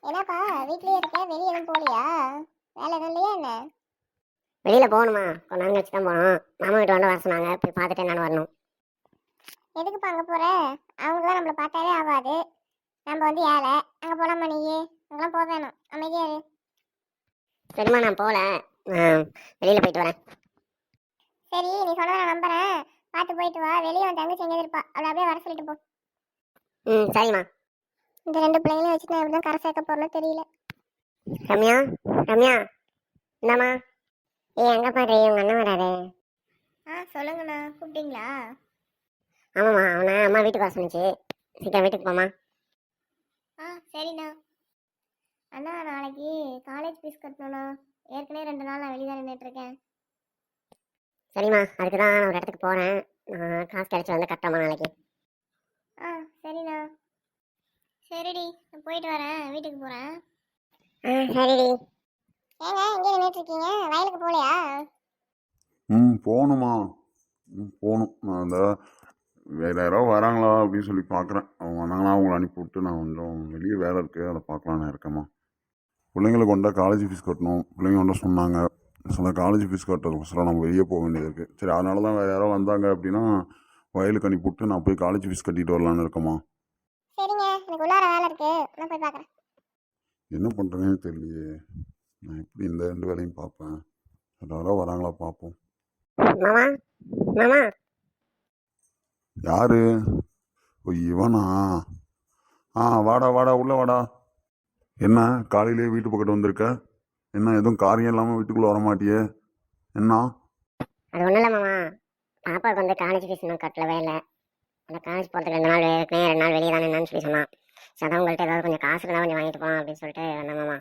என்னப்பா வீட்லயே இருக்க, வெளியே எதுவும் போலியா? வேலை எதுவும் இல்லையா என்ன? வெளியில் போகணுமா? கொஞ்ச நாள் கழிச்சு தான் போகணும். மாமா வீட்டு வந்து வர சொன்னாங்க, போய் பார்த்துட்டு என்னன்னு வரணும். எதுக்குப்பா அங்கே போற? அவங்க தான் நம்மளை பார்த்தாலே ஆகாது. நம்ம வந்து ஏழை, அங்கே போலாமா நீயே? அங்கெல்லாம் போக வேணும், அமைதியா இரு. சரிம்மா, நான் போகல. வெளியில் போயிட்டு வரேன். சரி, நீ சொன்னதை நான் நம்புறேன். பார்த்து போயிட்டு வா. வெளியே வந்து தங்கச்சி எங்கே இருப்பா, அவளை அப்படியே வர சொல்லிட்டு போ. சரிம்மா. இந்த ரெண்டு பிள்ளைங்களையும் வச்சுட்டு நான் எப்படி தான் கரை சேர்க்க போறேன்னு தெரியல. ரம்யா, ரம்யா, இந்தாம்மா. எங்கே பாரு, உங்கள் அண்ணன் வராரு. சொல்லுங்கண்ணா, கூப்பிட்டீங்களா? ஆமாம்மா, அவனை அம்மா வீட்டுக்கு வர சொன்னிச்சு. சீக்கிரம் வீட்டுக்கு போமா. சரிண்ணா. அண்ணா, நாளைக்கு காலேஜ் ஃபீஸ் கட்டணுண்ணா. ஏற்கனவே 2 நாள் நான் வெளியே தான் நின்றுட்டுருக்கேன். சரிம்மா, அதுக்கு தான் நான் ஒரு இடத்துக்கு போகிறேன். காசு கிடைச்சி வந்து கட்டுறோம்மா நாளைக்கு. சரிண்ணா. சரிடி, நான் போயிட்டு வரேன், வீட்டுக்கு போகிறேன். சரிடி. ஏங்க இங்கே நின்றுட்டுருக்கீங்க, வயலுக்கு போகலையா? போகணுமா? போகணும். நான் அந்த வேறு யாராவது வராங்களா அப்படின்னு சொல்லி பார்க்குறேன். அவங்க வந்தாங்கன்னா அவங்கள அனுப்பி விட்டு நான் கொஞ்சம் வெளியே வேலை இருக்குது, அதை பார்க்கலான்னு இருக்கேம்மா. பிள்ளைங்களுக்கு கொண்டா காலேஜ் ஃபீஸ் கட்டணும். பிள்ளைங்க கொண்டா சொன்னாங்க. சில காலேஜ் ஃபீஸ் கட்டுறதுக்கோசரம் நம்ம வெளியே போக வேண்டியது இருக்குது. சரி, அதனால தான் வேறு யாராவது வந்தாங்க அப்படின்னா வயலுக்கு அனுப்பி விட்டு நான் போய் காலேஜ் ஃபீஸ் கட்டிட்டு வரலான்னு இருக்கேம்மா. சரிங்க, எனக்கு உள்ளார வேலை இருக்குது, நான் போய் பார்க்குறேன். என்ன பண்ணுறேன்னு தெரியலையே. நான் எப்படி இந்த 2 வேலையும் பார்ப்பேன்? யாராவது வராங்களா பார்ப்போம். மாமா, மாமா. யாரு? ஓ, இவனா? வாடா வாடா, உள்ள வாடா. என்ன காலையிலேயே வீட்டு பக்கத்து வந்திருக்க? என்ன எதுவும் காரியம் இல்லாமல் வீட்டுக்குள்ளே வரமாட்டியே? என்ன? அது ஒன்றும் இல்லை மாமா. பாப்பாவுக்கு வந்து காலேஜ் ஃபீஸ் இன்னும் கட்டலவே இல்லை. அந்த காலேஜ் போகிறதுக்கு 2 நாள் ஏற்கனவே 2 நாள் வெளியே தானே என்னன்னு சொல்லி சொன்னான். சரி, அதான் உங்கள்கிட்ட ஏதாவது கொஞ்சம் காசு இருந்தால் கொஞ்சம் வாங்கிட்டு போகலாம் அப்படின்னு சொல்லிட்டு வந்தேன் மாமா.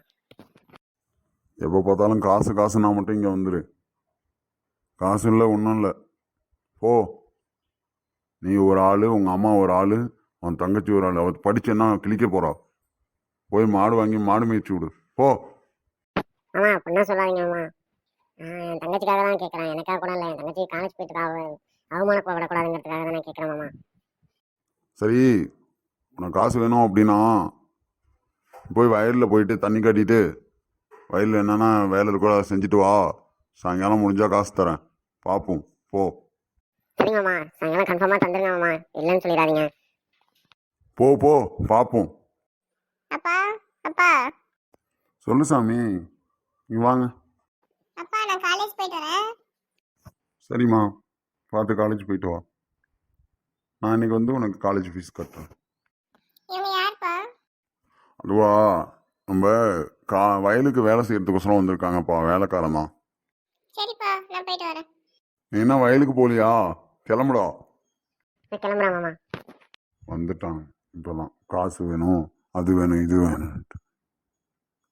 எப்போ பார்த்தாலும் காசு காசுன்னா மட்டும் இங்கே வந்துடு. காசு இல்லை, ஒன்றும் இல்லை. போ. நீ ஒரு ஆள், உங்கள் அம்மா ஒரு ஆள், உன் தங்கச்சி ஒரு ஆள். அவள் படிச்சேன்னா கிழிக்க போகிறா. போய் மாடு வாங்கி மாடு மேய்ச்சி விடு. போ. மாமா, அப்படின்னா சொல்லாதீங்க மாமா. என் தங்கச்சிக்காக தான் கேட்குறேன், எனக்காக கூட இல்லை. என் தங்கச்சி காலேஜ் போயிட்டு அவமானப்படக்கூடாதுங்கிறதுக்காக தான் நான் கேட்குறேன் மாமா. சரி, உனக்கு காசு வேணும் அப்படின்னா போய் வயலில் போயிட்டு தண்ணி கட்டிட்டு வயலில் என்னென்னா வேலை இருக்கோ அதை செஞ்சுட்டு வா. சாயங்காலம் முடிஞ்சால் காசு தரேன், பார்ப்போம். போ. சரி மாமா, சாயங்காலம் கன்ஃபார்மாக தந்துருங்க மாமா, இல்லைன்னு சொல்லிடாதீங்க. போ போ, பார்ப்போம். அப்பா, அப்பா. சொல்லு சாமி, நீ வாங்க. அப்பா, நான் காலேஜ் போயிட்டு வரேன். சரிம்மா, பார்த்து காலேஜ் போயிட்டு வா. நான் இன்னைக்கு வந்து உனக்கு காலேஜ் ஃபீஸ் கட்டுறேன். இவங்க யாருப்பா? அதுவா, நம்ம வயலுக்கு வேலை செய்யறதுக்கோசரம் வந்திருக்காங்கப்பா, வேலைக்காரன் தான். சரிப்பா, நான் போயிட்டு வரேன். நீ என்ன வயலுக்கு போலியா? கிளம்புடா. நான் கிளம்புறேன் மாமா. வந்துட்டான் இப்போதான். காசு வேணும், அது வேணும், இது வேணும்ட்டு.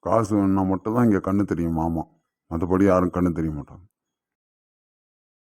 காசு வேணும்னா மட்டும் தான் இங்கே கண்ணு தெரியும் மாமா, மற்றபடி யாரும் கண்ணு தெரிய மாட்டாங்க.